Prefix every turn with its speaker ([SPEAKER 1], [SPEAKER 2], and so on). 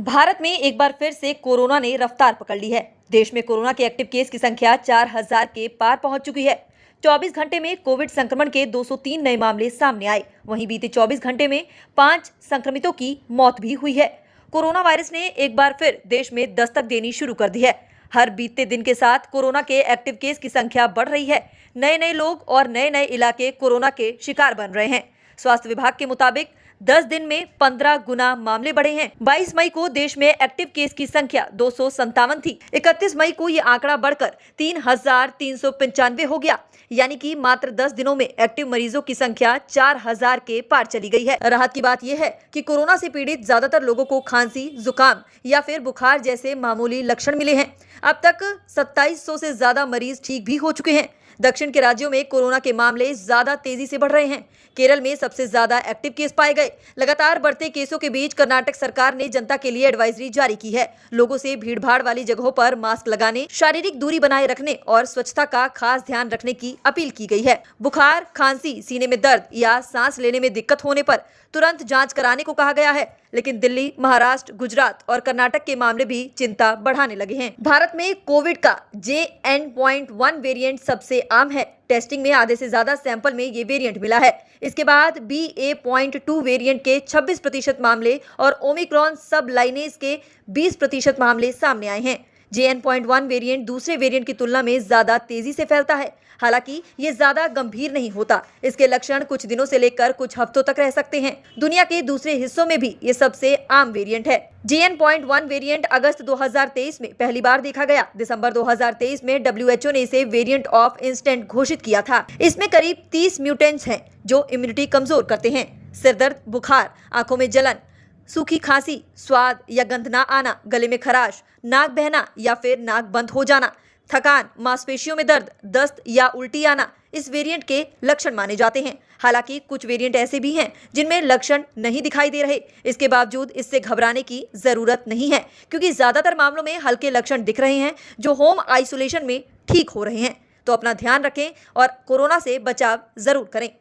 [SPEAKER 1] भारत में एक बार फिर से कोरोना ने रफ्तार पकड़ ली है। देश में कोरोना के एक्टिव केस की संख्या 4000 के पार पहुंच चुकी है। 24 घंटे में कोविड संक्रमण के 203 नए मामले सामने आए। वहीं बीते 24 घंटे में 5 संक्रमितों की मौत भी हुई है। कोरोना वायरस ने एक बार फिर देश में दस्तक देनी शुरू कर दी है। हर बीतते दिन के साथ कोरोना के एक्टिव केस की संख्या बढ़ रही है। नए नए लोग और नए नए इलाके कोरोना के शिकार बन रहे हैं। स्वास्थ्य विभाग के मुताबिक 10 दिन में 15 गुना मामले बढ़े हैं। 22 मई को देश में एक्टिव केस की संख्या 257 थी। 31 मई को ये आंकड़ा बढ़कर 3395 हो गया, यानी कि मात्र 10 दिनों में एक्टिव मरीजों की संख्या 4000 के पार चली गई है। राहत की बात यह है कि कोरोना से पीड़ित ज्यादातर लोगों को खांसी, जुकाम या फिर बुखार जैसे मामूली लक्षण मिले हैं। अब तक 2700 से ज्यादा मरीज ठीक भी हो चुके हैं। दक्षिण के राज्यों में कोरोना के मामले ज्यादा तेजी से बढ़ रहे हैं। केरल में सबसे ज्यादा एक्टिव केस पाए गए। लगातार बढ़ते केसों के बीच कर्नाटक सरकार ने जनता के लिए एडवाइजरी जारी की है। लोगों से भीड़भाड़ वाली जगहों पर मास्क लगाने, शारीरिक दूरी बनाए रखने और स्वच्छता का खास ध्यान रखने की अपील की गई है। बुखार, खांसी, सीने में दर्द या सांस लेने में दिक्कत होने पर तुरंत जांच कराने को कहा गया है। लेकिन दिल्ली, महाराष्ट्र, गुजरात और कर्नाटक के मामले भी चिंता बढ़ाने लगे हैं। भारत में कोविड का JN.1 वेरिएंट सबसे आम है। टेस्टिंग में आधे से ज्यादा सैंपल में ये वेरिएंट मिला है। इसके बाद BA.2 वेरिएंट के 26% मामले और ओमिक्रॉन सब लाइनेज के 20% मामले सामने आए हैं। JN.1 वेरिएंट दूसरे वेरिएंट की तुलना में ज्यादा तेजी से फैलता है। हालांकि ये ज्यादा गंभीर नहीं होता। इसके लक्षण कुछ दिनों से लेकर कुछ हफ्तों तक रह सकते हैं। दुनिया के दूसरे हिस्सों में भी ये सबसे आम वेरिएंट है। JN.1 वेरिएंट अगस्त 2023 में पहली बार देखा गया। दिसंबर 2023 में WHO ने इसे वेरिएंट ऑफ इंस्टेंट घोषित किया था। इसमें करीब 30 म्यूटेंट्स हैं जो इम्यूनिटी कमजोर करते हैं। सिरदर्द, बुखार, आंखों में जलन, सूखी खांसी, स्वाद या गंध ना आना, गले में खराश, नाक बहना या फिर नाक बंद हो जाना, थकान, मांसपेशियों में दर्द, दस्त या उल्टी आना इस वेरिएंट के लक्षण माने जाते हैं। हालांकि कुछ वेरिएंट ऐसे भी हैं जिनमें लक्षण नहीं दिखाई दे रहे। इसके बावजूद इससे घबराने की जरूरत नहीं है, क्योंकि ज्यादातर मामलों में हल्के लक्षण दिख रहे हैं जो होम आइसोलेशन में ठीक हो रहे हैं। तो अपना ध्यान रखें और कोरोना से बचाव जरूर करें।